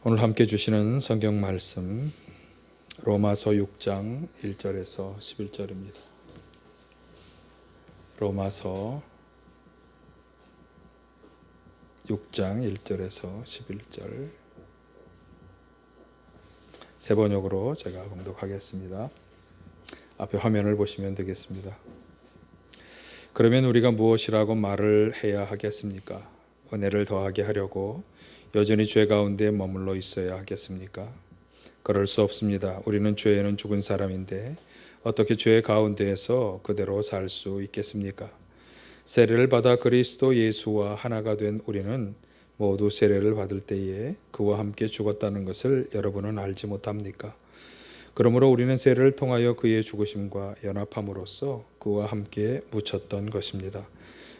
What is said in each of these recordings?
오늘 함께 주시는 성경 말씀 로마서 6장 1절에서 11절입니다. 로마서 6장 1절에서 11절 세 번역으로 제가 봉독하겠습니다. 앞에 화면을 보시면 되겠습니다. 그러면 우리가 무엇이라고 말을 해야 하겠습니까? 은혜를 더하게 하려고 여전히 죄 가운데 머물러 있어야 하겠습니까? 그럴 수 없습니다. 우리는 죄에는 죽은 사람인데 어떻게 죄 가운데에서 그대로 살 수 있겠습니까? 세례를 받아 그리스도 예수와 하나가 된 우리는 모두 세례를 받을 때에 그와 함께 죽었다는 것을 여러분은 알지 못합니까? 그러므로 우리는 세례를 통하여 그의 죽으심과 연합함으로써 그와 함께 묻혔던 것입니다.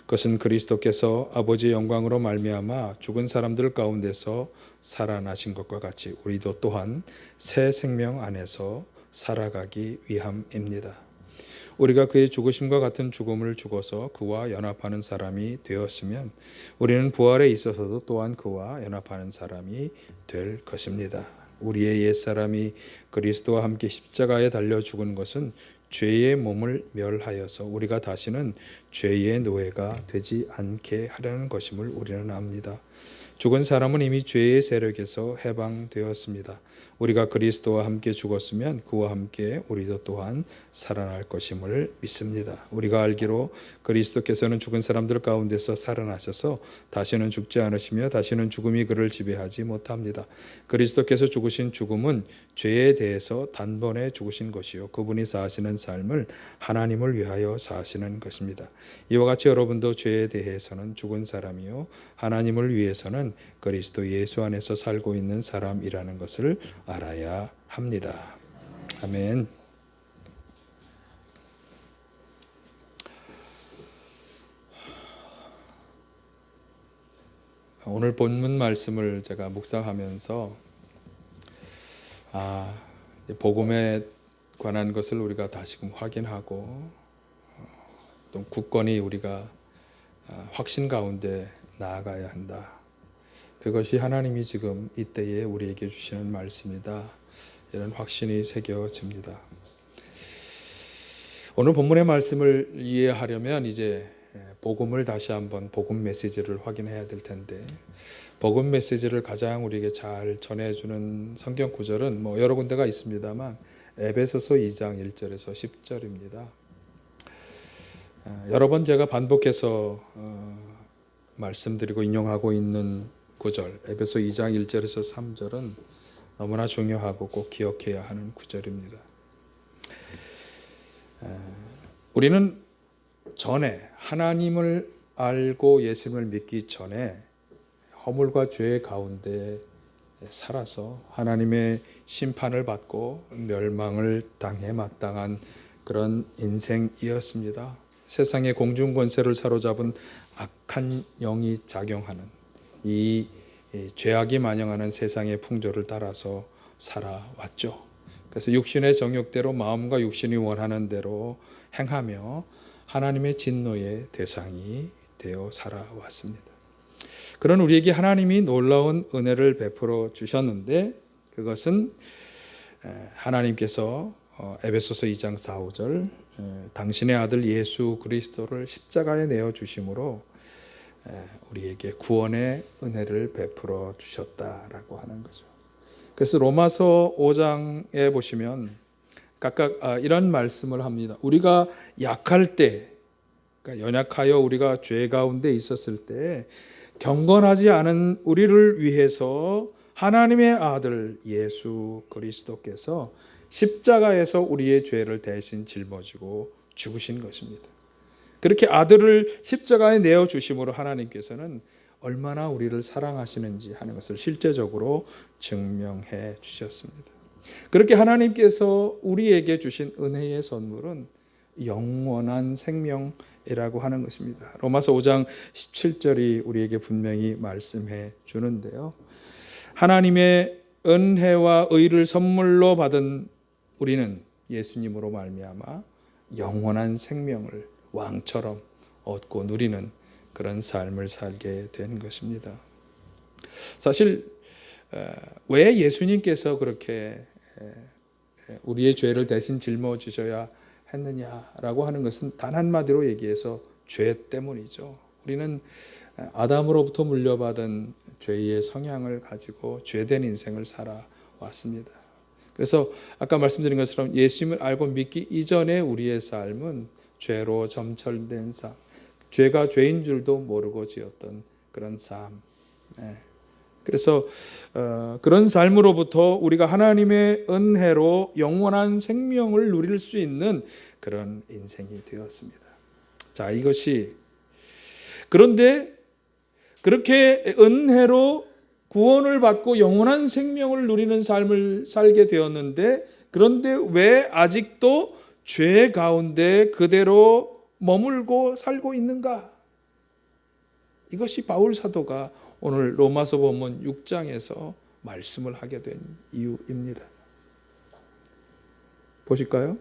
그것은 그리스도께서 아버지의 영광으로 말미암아 죽은 사람들 가운데서 살아나신 것과 같이 우리도 또한 새 생명 안에서 살아가기 위함입니다. 우리가 그의 죽으심과 같은 죽음을 죽어서 그와 연합하는 사람이 되었으면 우리는 부활에 있어서도 또한 그와 연합하는 사람이 될 것입니다. 우리의 옛사람이 그리스도와 함께 십자가에 달려 죽은 것은 죄의 몸을 멸하여서 우리가 다시는 죄의 노예가 되지 않게 하려는 것임을 우리는 압니다. 죽은 사람은 이미 죄의 세력에서 해방되었습니다. 우리가 그리스도와 함께 죽었으면 그와 함께 우리도 또한 살아날 것임을 믿습니다. 우리가 알기로 그리스도께서는 죽은 사람들 가운데서 살아나셔서 다시는 죽지 않으시며 다시는 죽음이 그를 지배하지 못합니다. 그리스도께서 죽으신 죽음은 죄에 대해서 단번에 죽으신 것이요 그분이 사시는 삶을 하나님을 위하여 사시는 것입니다. 이와 같이 여러분도 죄에 대해서는 죽은 사람이요 하나님을 위해서는 그리스도 예수 안에서 살고 있는 사람이라는 것을 알아야 합니다. 아멘. 오늘 본문 말씀을 제가 묵상하면서 복음에 관한 것을 우리가 다시금 확인하고 또 굳건히 우리가 확신 가운데 나아가야 한다. 그것이 하나님이 지금 이때에 우리에게 주시는 말씀이다. 이런 확신이 새겨집니다. 오늘 본문의 말씀을 이해하려면 이제 복음을 다시 한번 복음 메시지를 확인해야 될 텐데 복음 메시지를 가장 우리에게 잘 전해주는 성경 구절은 여러 군데가 있습니다만 에베소서 2장 1절에서 10절입니다. 여러 번 제가 반복해서 말씀드리고 인용하고 있는 구절 에베소 2장 1절에서 3절은 너무나 중요하고 꼭 기억해야 하는 구절입니다. 우리는 전에 하나님을 알고 예수님을 믿기 전에 허물과 죄 가운데 살아서 하나님의 심판을 받고 멸망을 당해 마땅한 그런 인생이었습니다. 세상의 공중 권세를 사로잡은 악한 영이 작용하는 이 죄악이 만영하는 세상의 풍조를 따라서 살아왔죠. 그래서 육신의 정욕대로 마음과 육신이 원하는 대로 행하며 하나님의 진노의 대상이 되어 살아왔습니다. 그런 우리에게 하나님이 놀라운 은혜를 베풀어 주셨는데 그것은 하나님께서 에베소서 2장 4, 5절 당신의 아들 예수 그리스도를 십자가에 내어 주심으로 우리에게 구원의 은혜를 베풀어 주셨다라고 하는 거죠. 그래서 로마서 5장에 보시면 각각 이런 말씀을 합니다. 우리가 약할 때, 그러니까 연약하여 우리가 죄 가운데 있었을 때 경건하지 않은 우리를 위해서 하나님의 아들 예수 그리스도께서 십자가에서 우리의 죄를 대신 짊어지고 죽으신 것입니다. 그렇게 아들을 십자가에 내어주심으로 하나님께서는 얼마나 우리를 사랑하시는지 하는 것을 실제적으로 증명해 주셨습니다. 그렇게 하나님께서 우리에게 주신 은혜의 선물은 영원한 생명이라고 하는 것입니다. 로마서 5장 17절이 우리에게 분명히 말씀해 주는데요. 하나님의 은혜와 의를 선물로 받은 우리는 예수님으로 말미암아 영원한 생명을 왕처럼 얻고 누리는 그런 삶을 살게 된 것입니다. 사실 왜 예수님께서 그렇게 우리의 죄를 대신 짊어지셔야 했느냐라고 하는 것은 단 한마디로 얘기해서 죄 때문이죠. 우리는 아담으로부터 물려받은 죄의 성향을 가지고 죄된 인생을 살아왔습니다. 그래서 아까 말씀드린 것처럼 예수님을 알고 믿기 이전에 우리의 삶은 죄로 점철된 삶, 죄가 죄인 줄도 모르고 지었던 그런 삶. 그래서 그런 삶으로부터 우리가 하나님의 은혜로 영원한 생명을 누릴 수 있는 그런 인생이 되었습니다. 자, 이것이 그런데 그렇게 은혜로 구원을 받고 영원한 생명을 누리는 삶을 살게 되었는데, 그런데 왜 아직도 죄 가운데 그대로 머물고 살고 있는가? 이것이 바울 사도가 오늘 로마서 본문 6장에서 말씀을 하게 된 이유입니다. 보실까요?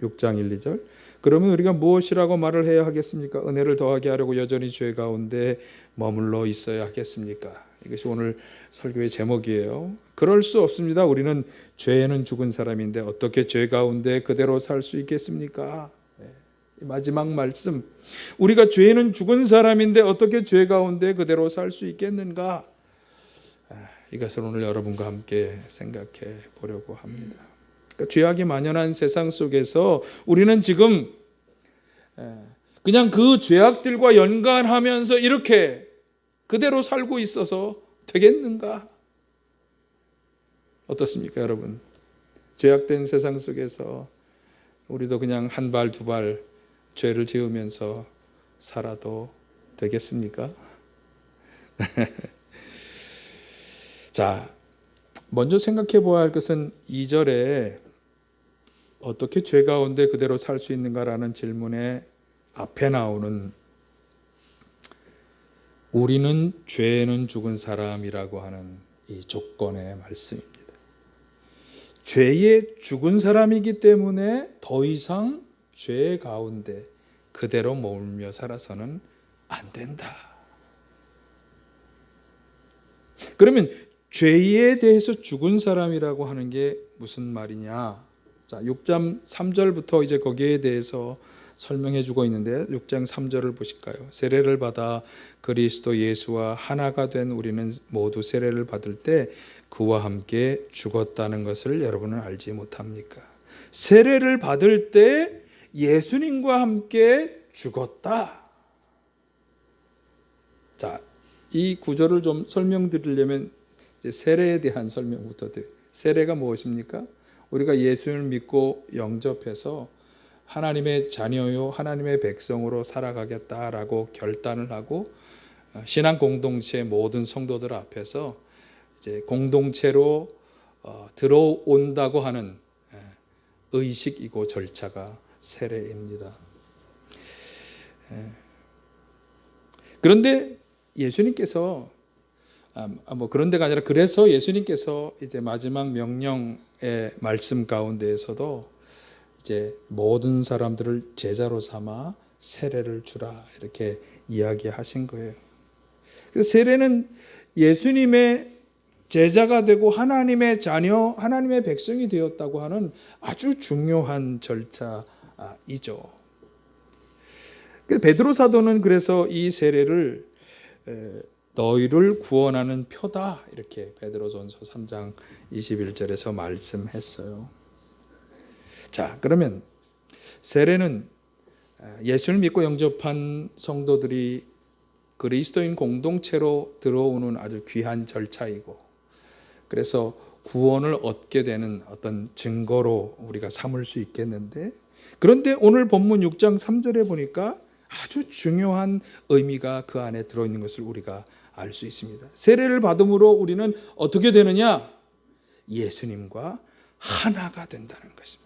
6장 1, 2절. 그러면 우리가 무엇이라고 말을 해야 하겠습니까? 은혜를 더하게 하려고 여전히 죄 가운데 머물러 있어야 하겠습니까? 이것이 오늘 설교의 제목이에요. 그럴 수 없습니다. 우리는 죄에는 죽은 사람인데 어떻게 죄 가운데 그대로 살 수 있겠습니까? 마지막 말씀, 우리가 죄에는 죽은 사람인데 어떻게 죄 가운데 그대로 살 수 있겠는가? 이것을 오늘 여러분과 함께 생각해 보려고 합니다. 그러니까 죄악이 만연한 세상 속에서 우리는 지금 그냥 그 죄악들과 연관하면서 이렇게 그대로 살고 있어서 되겠는가? 어떻습니까, 여러분? 죄악된 세상 속에서 우리도 그냥 한 발, 두 발 죄를 지으면서 살아도 되겠습니까? 자, 먼저 생각해 보아야 할 것은 2절에 어떻게 죄 가운데 그대로 살 수 있는가라는 질문에 앞에 나오는 우리는 죄에는 죽은 사람이라고 하는 이 조건의 말씀입니다. 죄에 죽은 사람이기 때문에 더 이상 죄 가운데 그대로 머물며 살아서는 안 된다. 그러면 죄에 대해서 죽은 사람이라고 하는 게 무슨 말이냐? 자, 6장 3절부터 이제 거기에 대해서 설명해 주고 있는데 6장 3절을 보실까요? 세례를 받아 그리스도 예수와 하나가 된 우리는 모두 세례를 받을 때 그와 함께 죽었다는 것을 여러분은 알지 못합니까? 세례를 받을 때 예수님과 함께 죽었다. 자, 이 구절을 좀 설명드리려면 이제 세례에 대한 설명부터 드려요. 세례가 무엇입니까? 우리가 예수님을 믿고 영접해서 하나님의 자녀요, 하나님의 백성으로 살아가겠다라고 결단을 하고 신앙 공동체 모든 성도들 앞에서 이제 공동체로 들어온다고 하는 의식이고 절차가 세례입니다. 그런데 예수님께서 그런 데가 아니라 그래서 예수님께서 이제 마지막 명령의 말씀 가운데에서도 이제 모든 사람들을 제자로 삼아 세례를 주라 이렇게 이야기하신 거예요. 그래서 세례는 예수님의 제자가 되고 하나님의 자녀, 하나님의 백성이 되었다고 하는 아주 중요한 절차이죠. 베드로 사도는 그래서 이 세례를 너희를 구원하는 표다 이렇게 베드로전서 3장 21절에서 말씀했어요. 자, 그러면 세례는 예수를 믿고 영접한 성도들이 그리스도인 공동체로 들어오는 아주 귀한 절차이고, 그래서 구원을 얻게 되는 어떤 증거로 우리가 삼을 수 있겠는데, 그런데 오늘 본문 6장 3절에 보니까 아주 중요한 의미가 그 안에 들어있는 것을 우리가 알 수 있습니다. 세례를 받음으로 우리는 어떻게 되느냐? 예수님과 하나가 된다는 것입니다.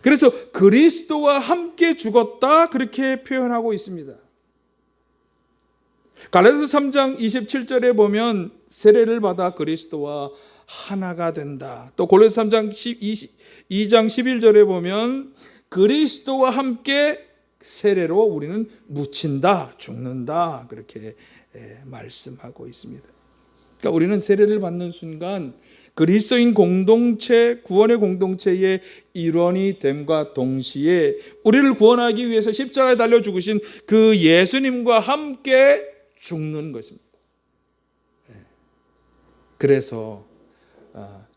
그래서 그리스도와 함께 죽었다 그렇게 표현하고 있습니다. 갈라디아서 3장 27절에 보면 세례를 받아 그리스도와 하나가 된다. 또 골로새 3장 2장 11절에 보면 그리스도와 함께 세례로 우리는 묻힌다, 죽는다 그렇게 말씀하고 있습니다. 그러니까 우리는 세례를 받는 순간 그리스도인 공동체, 구원의 공동체의 일원이 됨과 동시에 우리를 구원하기 위해서 십자가에 달려 죽으신 그 예수님과 함께 죽는 것입니다. 그래서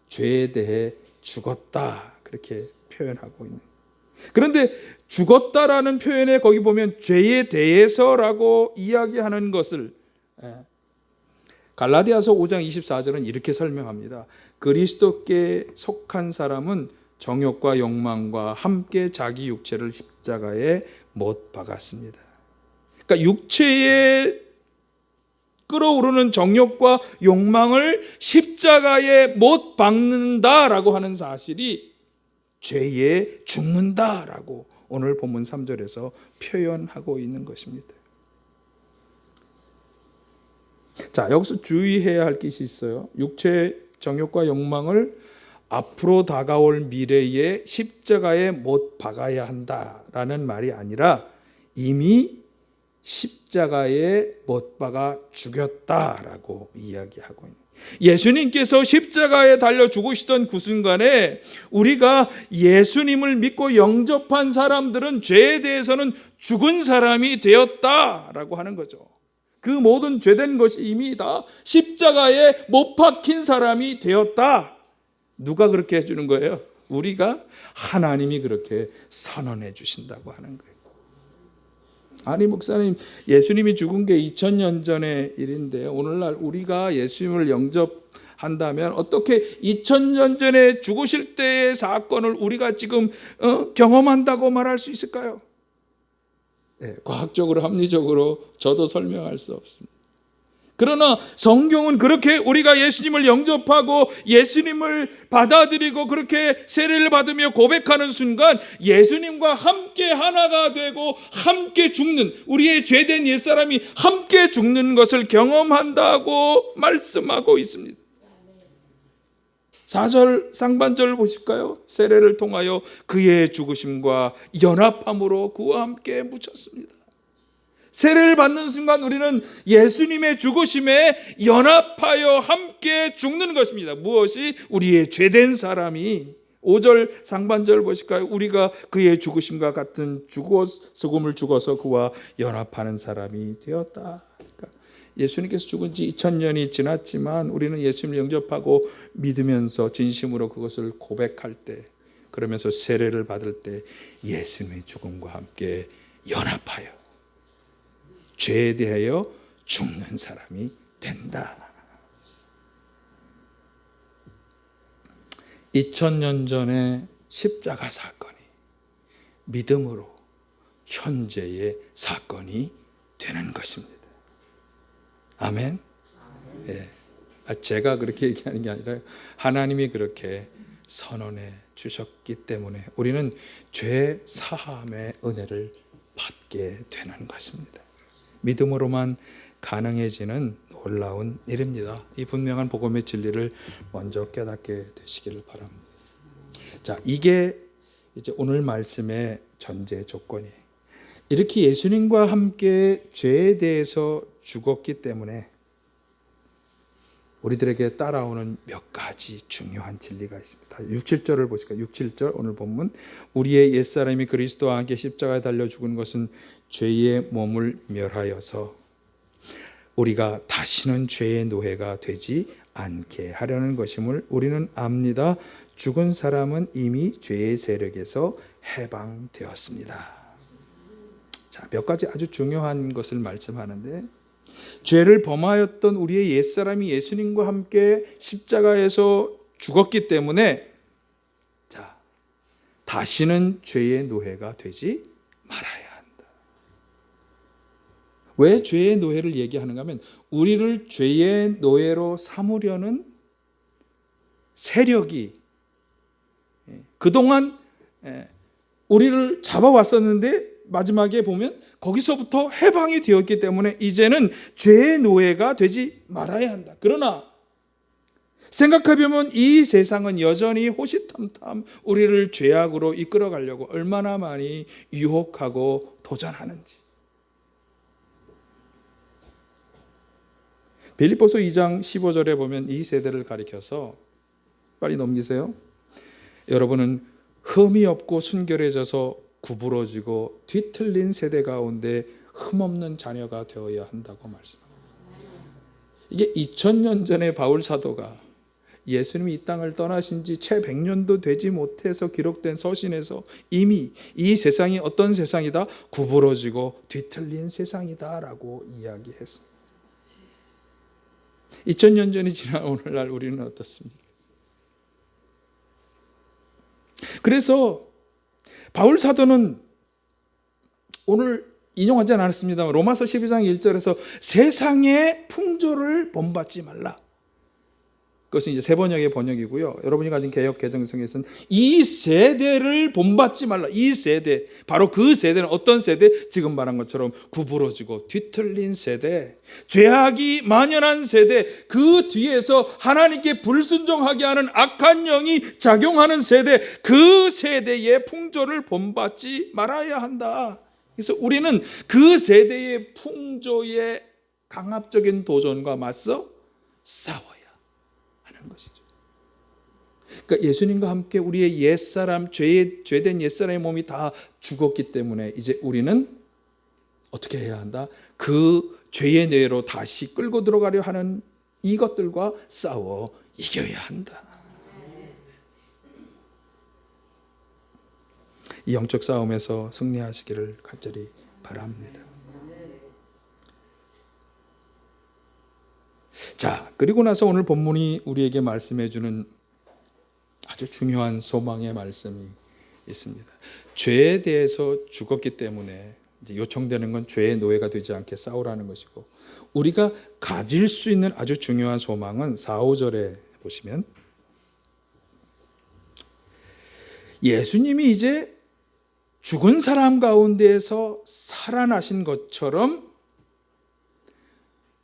죄에 대해 죽었다 그렇게 표현하고 있는. 그런데 죽었다라는 표현에 거기 보면 죄에 대해서라고 이야기하는 것을 갈라디아서 5장 24절은 이렇게 설명합니다. 그리스도께 속한 사람은 정욕과 욕망과 함께 자기 육체를 십자가에 못 박았습니다. 그러니까 육체에 끌어오르는 정욕과 욕망을 십자가에 못 박는다라고 하는 사실이 죄에 죽는다라고 오늘 본문 3절에서 표현하고 있는 것입니다. 자, 여기서 주의해야 할 것이 있어요. 육체의 정욕과 욕망을 앞으로 다가올 미래에 십자가에 못 박아야 한다라는 말이 아니라 이미 십자가에 못 박아 죽였다라고 이야기하고 있는. 예수님께서 십자가에 달려 죽으시던 그 순간에 우리가 예수님을 믿고 영접한 사람들은 죄에 대해서는 죽은 사람이 되었다라고 하는 거죠. 그 모든 죄된 것이 이미 다 십자가에 못 박힌 사람이 되었다. 누가 그렇게 해주는 거예요? 우리가, 하나님이 그렇게 선언해 주신다고 하는 거예요. 아니 목사님, 예수님이 죽은 게 2000년 전의 일인데 오늘날 우리가 예수님을 영접한다면 어떻게 2000년 전에 죽으실 때의 사건을 우리가 지금 경험한다고 말할 수 있을까요? 네, 과학적으로 합리적으로 저도 설명할 수 없습니다. 그러나 성경은 그렇게 우리가 예수님을 영접하고 예수님을 받아들이고 그렇게 세례를 받으며 고백하는 순간 예수님과 함께 하나가 되고 함께 죽는, 우리의 죄된 옛사람이 함께 죽는 것을 경험한다고 말씀하고 있습니다. 4절 상반절을 보실까요? 세례를 통하여 그의 죽으심과 연합함으로 그와 함께 묻혔습니다. 세례를 받는 순간 우리는 예수님의 죽으심에 연합하여 함께 죽는 것입니다. 무엇이? 우리의 죄된 사람이. 5절 상반절 보실까요? 우리가 그의 죽으심과 같은 죽음을 죽어서 그와 연합하는 사람이 되었다. 그러니까 예수님께서 죽은 지 2000년이 지났지만 우리는 예수님을 영접하고 믿으면서 진심으로 그것을 고백할 때, 그러면서 세례를 받을 때 예수님의 죽음과 함께 연합하여 죄에 대하여 죽는 사람이 된다. 2000년 전의 십자가 사건이 믿음으로 현재의 사건이 되는 것입니다. 아멘. 예. 제가 그렇게 얘기하는 게 아니라 하나님이 그렇게 선언해 주셨기 때문에 우리는 죄 사함의 은혜를 받게 되는 것입니다. 믿음으로만 가능해지는 놀라운 일입니다. 이 분명한 복음의 진리를 먼저 깨닫게 되시기를 바랍니다. 자, 이게 이제 오늘 말씀의 전제 조건이에요. 이렇게 예수님과 함께 죄에 대해서 죽었기 때문에 우리들에게 따라오는 몇 가지 중요한 진리가 있습니다. 6, 7절을 보실까요? 6, 7절 오늘 본문. 우리의 옛사람이 그리스도와 함께 십자가에 달려 죽은 것은 죄의 몸을 멸하여서 우리가 다시는 죄의 노예가 되지 않게 하려는 것임을 우리는 압니다. 죽은 사람은 이미 죄의 세력에서 해방되었습니다. 자, 몇 가지 아주 중요한 것을 말씀하는데, 죄를 범하였던 우리의 옛사람이 예수님과 함께 십자가에서 죽었기 때문에 자, 다시는 죄의 노예가 되지 말아야 한다. 왜 죄의 노예를 얘기하는가 하면 우리를 죄의 노예로 삼으려는 세력이 그동안 우리를 잡아왔었는데 마지막에 보면 거기서부터 해방이 되었기 때문에 이제는 죄의 노예가 되지 말아야 한다. 그러나 생각해보면 이 세상은 여전히 호시탐탐 우리를 죄악으로 이끌어가려고 얼마나 많이 유혹하고 도전하는지. 빌립보서 2장 15절에 보면 이 세대를 가리켜서, 빨리 넘기세요. 여러분은 흠이 없고 순결해져서 구부러지고 뒤틀린 세대 가운데 흠없는 자녀가 되어야 한다고 말씀합니다. 이게 2000년 전에 바울 사도가 예수님이 이 땅을 떠나신 지 채 100년도 되지 못해서 기록된 서신에서 이미 이 세상이 어떤 세상이다? 구부러지고 뒤틀린 세상이다라고 이야기했습니다. 2000년 전이 지난 오늘날 우리는 어떻습니까? 그래서 바울 사도는 오늘 인용하지 않았습니다만 로마서 12장 1절에서 세상의 풍조를 본받지 말라. 그것은 이제 세 번역의 번역이고요. 여러분이 가진 개역 개정성에서는 이 세대를 본받지 말라. 이 세대, 바로 그 세대는 어떤 세대? 지금 말한 것처럼 구부러지고 뒤틀린 세대, 죄악이 만연한 세대, 그 뒤에서 하나님께 불순종하게 하는 악한 영이 작용하는 세대, 그 세대의 풍조를 본받지 말아야 한다. 그래서 우리는 그 세대의 풍조의 강압적인 도전과 맞서 싸워야 하는 것이죠. 그러니까 예수님과 함께 우리의 옛사람, 죄된 옛사람의 몸이 다 죽었기 때문에 이제 우리는 어떻게 해야 한다? 그 죄의 뇌로 다시 끌고 들어가려 하는 이것들과 싸워 이겨야 한다. 이 영적 싸움에서 승리하시기를 간절히 바랍니다. 자, 그리고 나서 오늘 본문이 우리에게 말씀해 주는 아주 중요한 소망의 말씀이 있습니다. 죄에 대해서 죽었기 때문에 이제 요청되는 건 죄의 노예가 되지 않게 싸우라는 것이고, 우리가 가질 수 있는 아주 중요한 소망은 4, 5절에 보시면 예수님이 이제 죽은 사람 가운데에서 살아나신 것처럼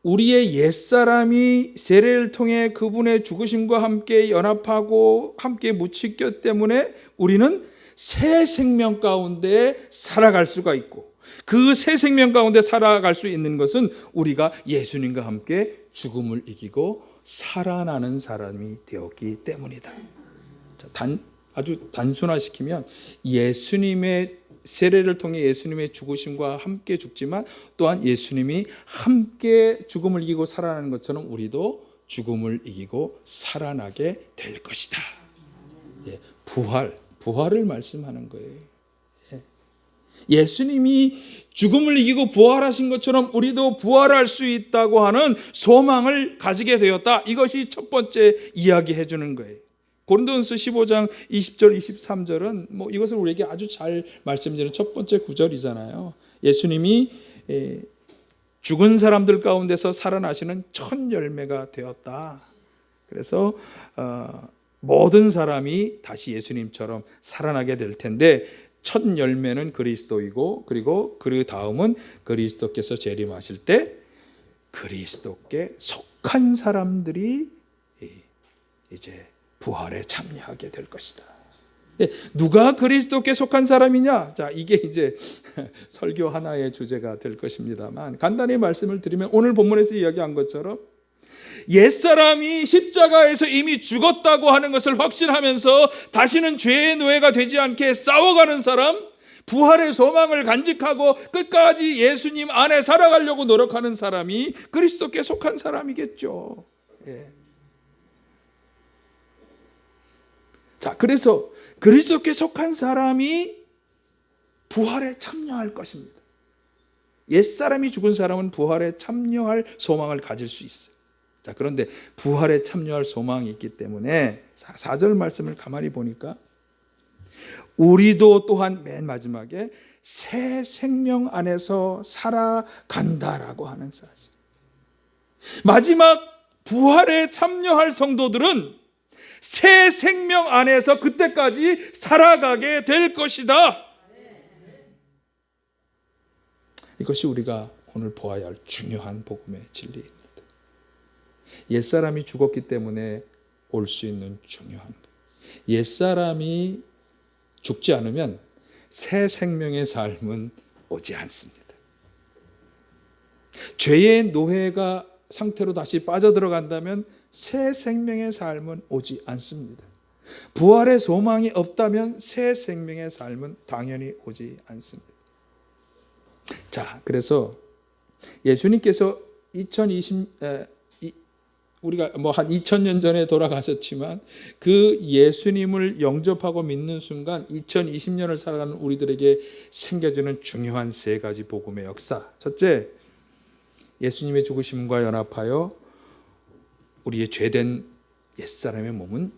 우리의 옛사람이 세례를 통해 그분의 죽으심과 함께 연합하고 함께 묻히기 때문에 우리는 새 생명 가운데 살아갈 수가 있고, 그 새 생명 가운데 살아갈 수 있는 것은 우리가 예수님과 함께 죽음을 이기고 살아나는 사람이 되었기 때문이다. 아주 단순화시키면 예수님의 세례를 통해 예수님의 죽으심과 함께 죽지만 또한 예수님이 함께 죽음을 이기고 살아나는 것처럼 우리도 죽음을 이기고 살아나게 될 것이다. 예, 부활을 말씀하는 거예요. 예. 예수님이 죽음을 이기고 부활하신 것처럼 우리도 부활할 수 있다고 하는 소망을 가지게 되었다. 이것이 첫 번째 이야기해 주는 거예요. 고린도전서 15장 20절 23절은 뭐 이것을 우리에게 아주 잘 말씀드리는 첫 번째 구절이잖아요. 예수님이 죽은 사람들 가운데서 살아나시는 첫 열매가 되었다. 그래서 모든 사람이 다시 예수님처럼 살아나게 될 텐데, 첫 열매는 그리스도이고, 그리고 그 다음은 그리스도께서 재림하실 때 그리스도께 속한 사람들이 이제 부활에 참여하게 될 것이다. 누가 그리스도께 속한 사람이냐? 자, 이게 이제 설교 하나의 주제가 될 것입니다만, 간단히 말씀을 드리면 오늘 본문에서 이야기한 것처럼 옛사람이 십자가에서 이미 죽었다고 하는 것을 확신하면서 다시는 죄의 노예가 되지 않게 싸워가는 사람, 부활의 소망을 간직하고 끝까지 예수님 안에 살아가려고 노력하는 사람이 그리스도께 속한 사람이겠죠. 예. 자, 그래서 그리스도께 속한 사람이 부활에 참여할 것입니다. 옛사람이 죽은 사람은 부활에 참여할 소망을 가질 수 있어요. 자, 그런데 부활에 참여할 소망이 있기 때문에 4절 말씀을 가만히 보니까 우리도 또한 맨 마지막에 새 생명 안에서 살아간다라고 하는 사실. 마지막 부활에 참여할 성도들은 새 생명 안에서 그때까지 살아가게 될 것이다. 이것이 우리가 오늘 보아야 할 중요한 복음의 진리입니다. 옛사람이 죽었기 때문에 올 수 있는 중요한 것. 옛사람이 죽지 않으면 새 생명의 삶은 오지 않습니다. 죄의 노예가 상태로 다시 빠져들어간다면 새 생명의 삶은 오지 않습니다. 부활의 소망이 없다면 새 생명의 삶은 당연히 오지 않습니다. 자, 그래서 예수님께서 우리가 한 2000년 전에 돌아가셨지만 그 예수님을 영접하고 믿는 순간 2020년을 살아가는 우리들에게 생겨지는 중요한 세 가지 복음의 역사. 첫째, 예수님의 죽으심과 연합하여 우리의 죄된 옛사람의 몸은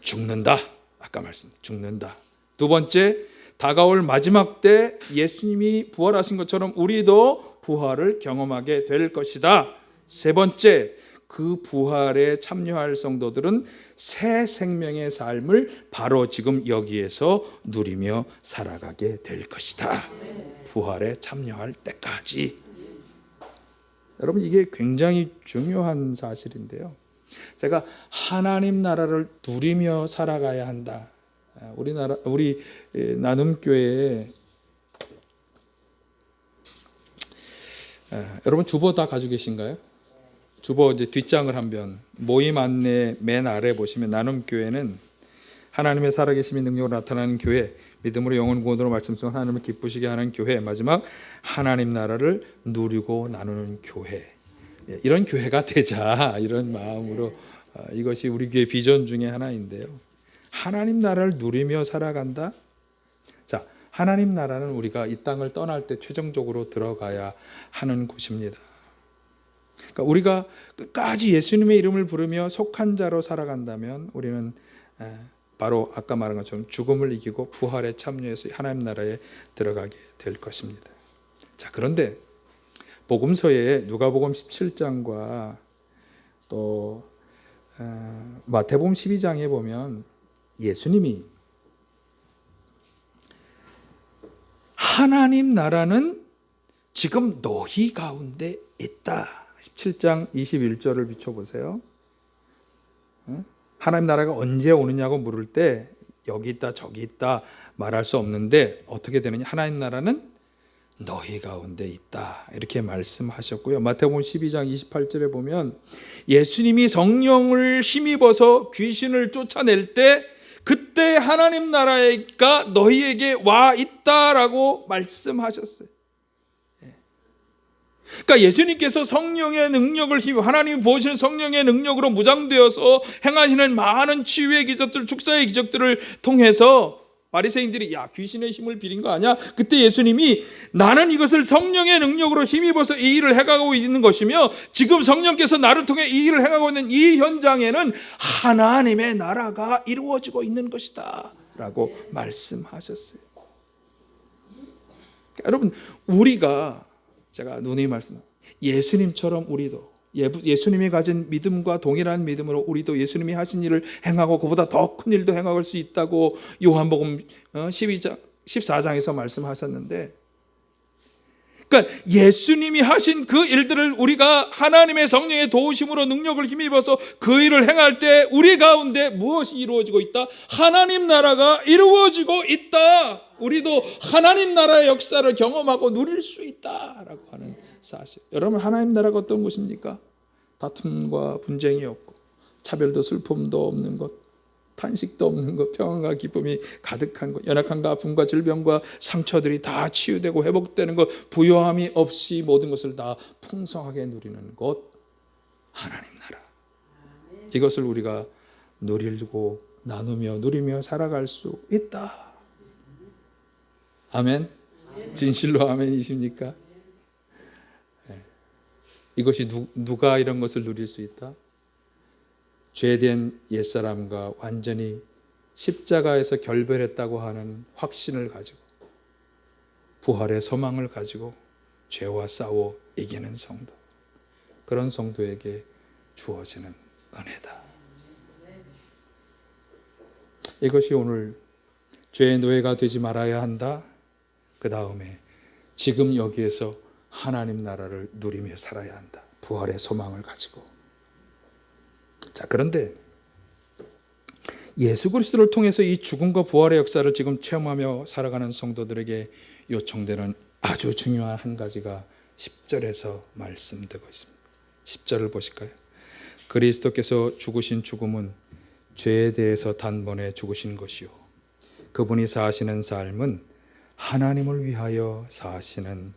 죽는다. 아까 말씀드렸습니다. 죽는다. 두 번째, 다가올 마지막 때 예수님이 부활하신 것처럼 우리도 부활을 경험하게 될 것이다. 세 번째, 그 부활에 참여할 성도들은 새 생명의 삶을 바로 지금 여기에서 누리며 살아가게 될 것이다. 부활에 참여할 때까지. 여러분, 이게 굉장히 중요한 사실인데요. 제가 하나님 나라를 누리며 살아가야 한다. 우리 나눔교회에 여러분 주보 다 가지고 계신가요? 주보 이제 뒷장을 한번 모임 안내 맨 아래 보시면 나눔교회는 하나님의 살아계심이 능력으로 나타나는 교회, 믿음으로 영혼 구원으로 말씀 속 하나님을 기쁘시게 하는 교회, 마지막 하나님 나라를 누리고 나누는 교회. 이런 교회가 되자, 이런 마음으로 이것이 우리 교회 비전 중에 하나인데요. 하나님 나라를 누리며 살아간다. 자, 하나님 나라는 우리가 이 땅을 떠날 때 최종적으로 들어가야 하는 곳입니다. 그러니까 우리가 끝까지 예수님의 이름을 부르며 속한 자로 살아간다면 우리는 바로 아까 말한 것처럼 죽음을 이기고 부활에 참여해서 하나님 나라에 들어가게 될 것입니다. 자, 그런데 복음서에 누가복음 17장과 또 마태복음 12장에 보면 예수님이 하나님 나라는 지금 너희 가운데 있다. 17장 21절을 비춰보세요. 하나님 나라가 언제 오느냐고 물을 때 여기 있다 저기 있다 말할 수 없는데 어떻게 되느냐. 하나님 나라는 너희 가운데 있다. 이렇게 말씀하셨고요. 마태복음 12장 28절에 보면 예수님이 성령을 힘입어서 귀신을 쫓아낼 때 그때 하나님 나라가 너희에게 와 있다라고 말씀하셨어요. 그러니까 예수님께서 성령의 능력을 힘입어 하나님이 부어주시는 성령의 능력으로 무장되어서 행하시는 많은 치유의 기적들, 축사의 기적들을 통해서 바리새인들이 야 귀신의 힘을 빌린 거 아니야? 그때 예수님이 나는 이것을 성령의 능력으로 힘입어서 이 일을 해가고 있는 것이며 지금 성령께서 나를 통해 이 일을 해가고 있는 이 현장에는 하나님의 나라가 이루어지고 있는 것이다 라고 말씀하셨어요. 그러니까 여러분, 우리가 제가 누누이 말씀합니다. 예수님처럼 우리도 예수님이 가진 믿음과 동일한 믿음으로 우리도 예수님이 하신 일을 행하고 그보다 더 큰 일도 행할 수 있다고 요한복음 14장에서 말씀하셨는데, 그러니까 예수님이 하신 그 일들을 우리가 하나님의 성령의 도우심으로 능력을 힘입어서 그 일을 행할 때 우리 가운데 무엇이 이루어지고 있다? 하나님 나라가 이루어지고 있다. 우리도 하나님 나라의 역사를 경험하고 누릴 수 있다라고 하는 사실. 여러분, 하나님 나라가 어떤 곳입니까? 다툼과 분쟁이 없고 차별도 슬픔도 없는 것, 탄식도 없는 것, 평안과 기쁨이 가득한 것, 연약함과 아픔과 질병과 상처들이 다 치유되고 회복되는 것, 부요함이 없이 모든 것을 다 풍성하게 누리는 곳, 하나님 나라. 이것을 우리가 누리고 나누며 누리며 살아갈 수 있다. 아멘. 진실로 아멘이십니까? 네. 이것이 누가 이런 것을 누릴 수 있다? 죄된 옛사람과 완전히 십자가에서 결별했다고 하는 확신을 가지고 부활의 소망을 가지고 죄와 싸워 이기는 성도, 그런 성도에게 주어지는 은혜다. 이것이 오늘 죄의 노예가 되지 말아야 한다. 그 다음에 지금 여기에서 하나님 나라를 누리며 살아야 한다. 부활의 소망을 가지고. 자, 그런데 예수 그리스도를 통해서 이 죽음과 부활의 역사를 지금 체험하며 살아가는 성도들에게 요청되는 아주 중요한 한 가지가 10절에서 말씀되고 있습니다. 10절을 보실까요? 그리스도께서 죽으신 죽음은 죄에 대해서 단번에 죽으신 것이요 그분이 사시는 삶은 하나님을 위하여 사시는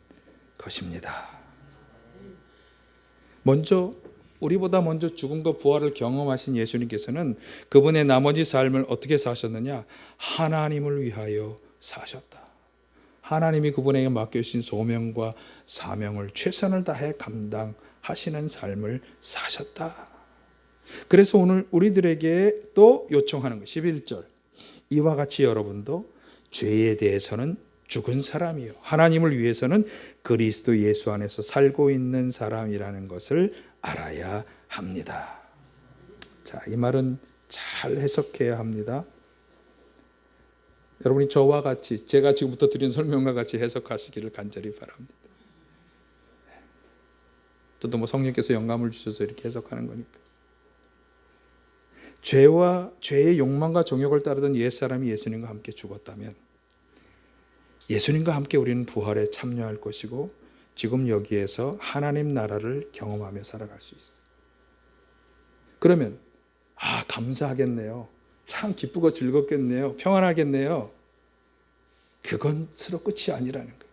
것입니다. 우리보다 먼저 죽음과 부활을 경험하신 예수님께서는 그분의 나머지 삶을 어떻게 사셨느냐? 하나님을 위하여 사셨다. 하나님이 그분에게 맡겨주신 소명과 사명을 최선을 다해 감당하시는 삶을 사셨다. 그래서 오늘 우리들에게 또 요청하는 것 11절 이와 같이 여러분도 죄에 대해서는 죽은 사람이요 하나님을 위해서는 그리스도 예수 안에서 살고 있는 사람이라는 것을 알아야 합니다. 자, 이 말은 잘 해석해야 합니다. 여러분이 저와 같이 제가 지금부터 드린 설명과 같이 해석하시기를 간절히 바랍니다. 저도 성령께서 영감을 주셔서 이렇게 해석하는 거니까. 죄의 욕망과 정욕을 따르던 옛사람이 예수님과 함께 죽었다면 예수님과 함께 우리는 부활에 참여할 것이고 지금 여기에서 하나님 나라를 경험하며 살아갈 수 있어요. 그러면 감사하겠네요. 참 기쁘고 즐겁겠네요. 평안하겠네요. 그건 스스로 끝이 아니라는 거예요.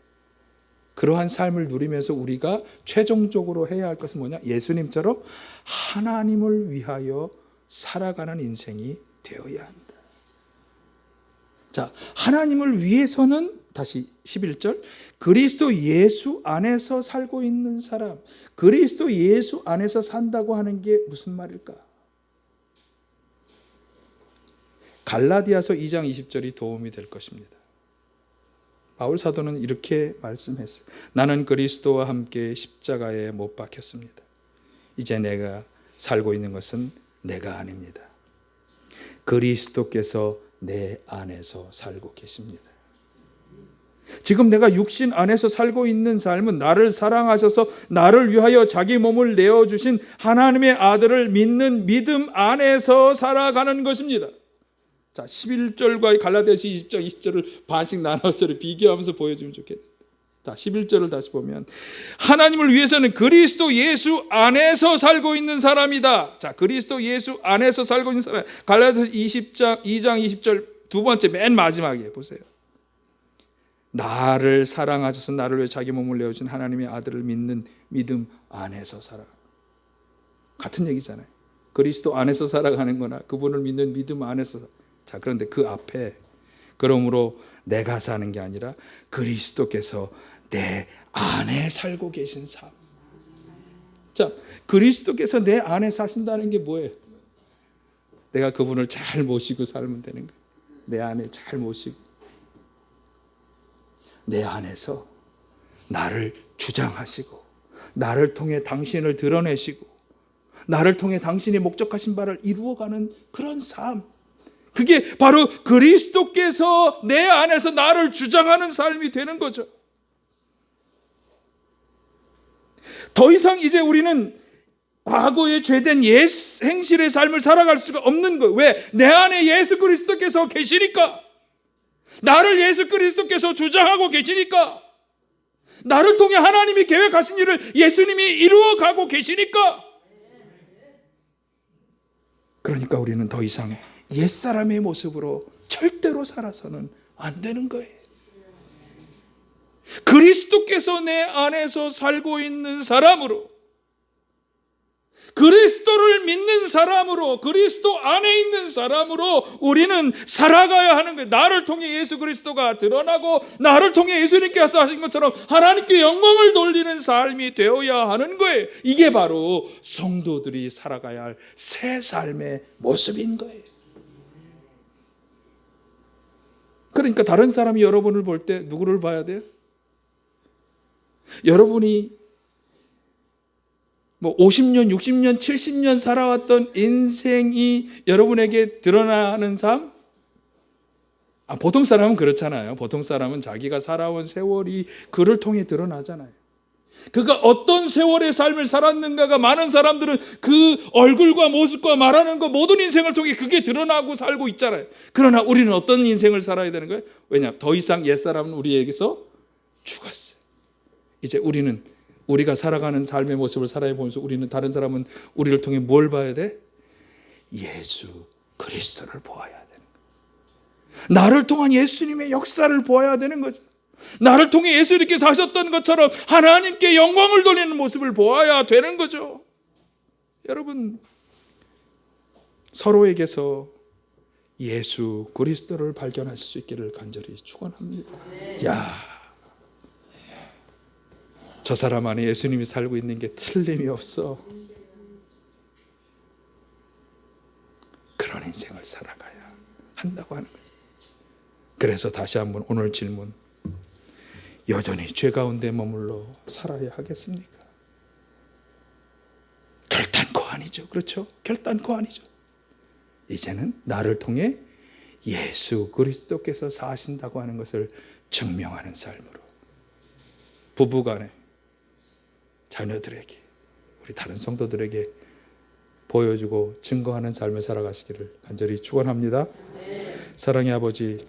그러한 삶을 누리면서 우리가 최종적으로 해야 할 것은 뭐냐? 예수님처럼 하나님을 위하여 살아가는 인생이 되어야 한다. 자, 하나님을 위해서는 다시 11절 그리스도 예수 안에서 살고 있는 사람, 그리스도 예수 안에서 산다고 하는 게 무슨 말일까? 갈라디아서 2장 20절이 도움이 될 것입니다. 바울 사도는 이렇게 말씀했어요. 나는 그리스도와 함께 십자가에 못 박혔습니다. 이제 내가 살고 있는 것은 내가 아닙니다. 그리스도께서 내 안에서 살고 계십니다. 지금 내가 육신 안에서 살고 있는 삶은 나를 사랑하셔서 나를 위하여 자기 몸을 내어주신 하나님의 아들을 믿는 믿음 안에서 살아가는 것입니다. 자, 11절과 갈라디아서 20장 20절을 반씩 나눠서 비교하면서 보여주면 좋겠다. 11절을 다시 보면 하나님을 위해서는 그리스도 예수 안에서 살고 있는 사람이다. 자, 그리스도 예수 안에서 살고 있는 사람. 갈라디아서 2장 20절 두 번째 맨 마지막에 보세요. 나를 사랑하셔서 나를 위해 자기 몸을 내어준 하나님의 아들을 믿는 믿음 안에서 살아. 같은 얘기잖아요. 그리스도 안에서 살아가는 거나 그분을 믿는 믿음 안에서. 자, 그런데 그 앞에 그러므로 내가 사는 게 아니라 그리스도께서 내 안에 살고 계신 삶. 자, 그리스도께서 내 안에 사신다는 게 뭐예요? 내가 그분을 잘 모시고 살면 되는 거예요. 내 안에 잘 모시고 내 안에서 나를 주장하시고 나를 통해 당신을 드러내시고 나를 통해 당신이 목적하신 바를 이루어가는 그런 삶. 그게 바로 그리스도께서 내 안에서 나를 주장하는 삶이 되는 거죠. 더 이상 이제 우리는 과거에 죄된 옛 행실의 삶을 살아갈 수가 없는 거예요. 왜? 내 안에 예수 그리스도께서 계시니까. 나를 예수 그리스도께서 주장하고 계시니까. 나를 통해 하나님이 계획하신 일을 예수님이 이루어가고 계시니까. 그러니까 우리는 더 이상 옛사람의 모습으로 절대로 살아서는 안 되는 거예요. 그리스도께서 내 안에서 살고 있는 사람으로, 그리스도를 믿는 사람으로, 그리스도 안에 있는 사람으로 우리는 살아가야 하는 거예요. 나를 통해 예수 그리스도가 드러나고 나를 통해 예수님께서 하신 것처럼 하나님께 영광을 돌리는 삶이 되어야 하는 거예요. 이게 바로 성도들이 살아가야 할 새 삶의 모습인 거예요. 그러니까 다른 사람이 여러분을 볼 때 누구를 봐야 돼요? 여러분이 50년, 60년, 70년 살아왔던 인생이 여러분에게 드러나는 삶? 보통 사람은 그렇잖아요. 보통 사람은 자기가 살아온 세월이 그를 통해 드러나잖아요. 그가 어떤 세월의 삶을 살았는가가 많은 사람들은 그 얼굴과 모습과 말하는 것 모든 인생을 통해 그게 드러나고 살고 있잖아요. 그러나 우리는 어떤 인생을 살아야 되는 거예요? 왜냐? 더 이상 옛사람은 우리에게서 죽었어요. 이제 우리는 우리가 살아가는 삶의 모습을 살아보면서 우리는 다른 사람은 우리를 통해 뭘 봐야 돼? 예수 그리스도를 보아야 되는 거예요. 나를 통한 예수님의 역사를 보아야 되는 거죠. 나를 통해 예수 이렇게 사셨던 것처럼 하나님께 영광을 돌리는 모습을 보아야 되는 거죠. 여러분, 서로에게서 예수 그리스도를 발견하실 수 있기를 간절히 축원합니다. 야, 저 사람 안에 예수님이 살고 있는 게 틀림이 없어. 그런 인생을 살아가야 한다고 하는 거죠. 그래서 다시 한번 오늘 질문, 여전히 죄 가운데 머물러 살아야 하겠습니까? 결단코 아니죠. 그렇죠? 결단코 아니죠. 이제는 나를 통해 예수 그리스도께서 사신다고 하는 것을 증명하는 삶으로 부부간에, 자녀들에게, 우리 다른 성도들에게 보여주고 증거하는 삶을 살아가시기를 간절히 축원합니다. 사랑의 아버지,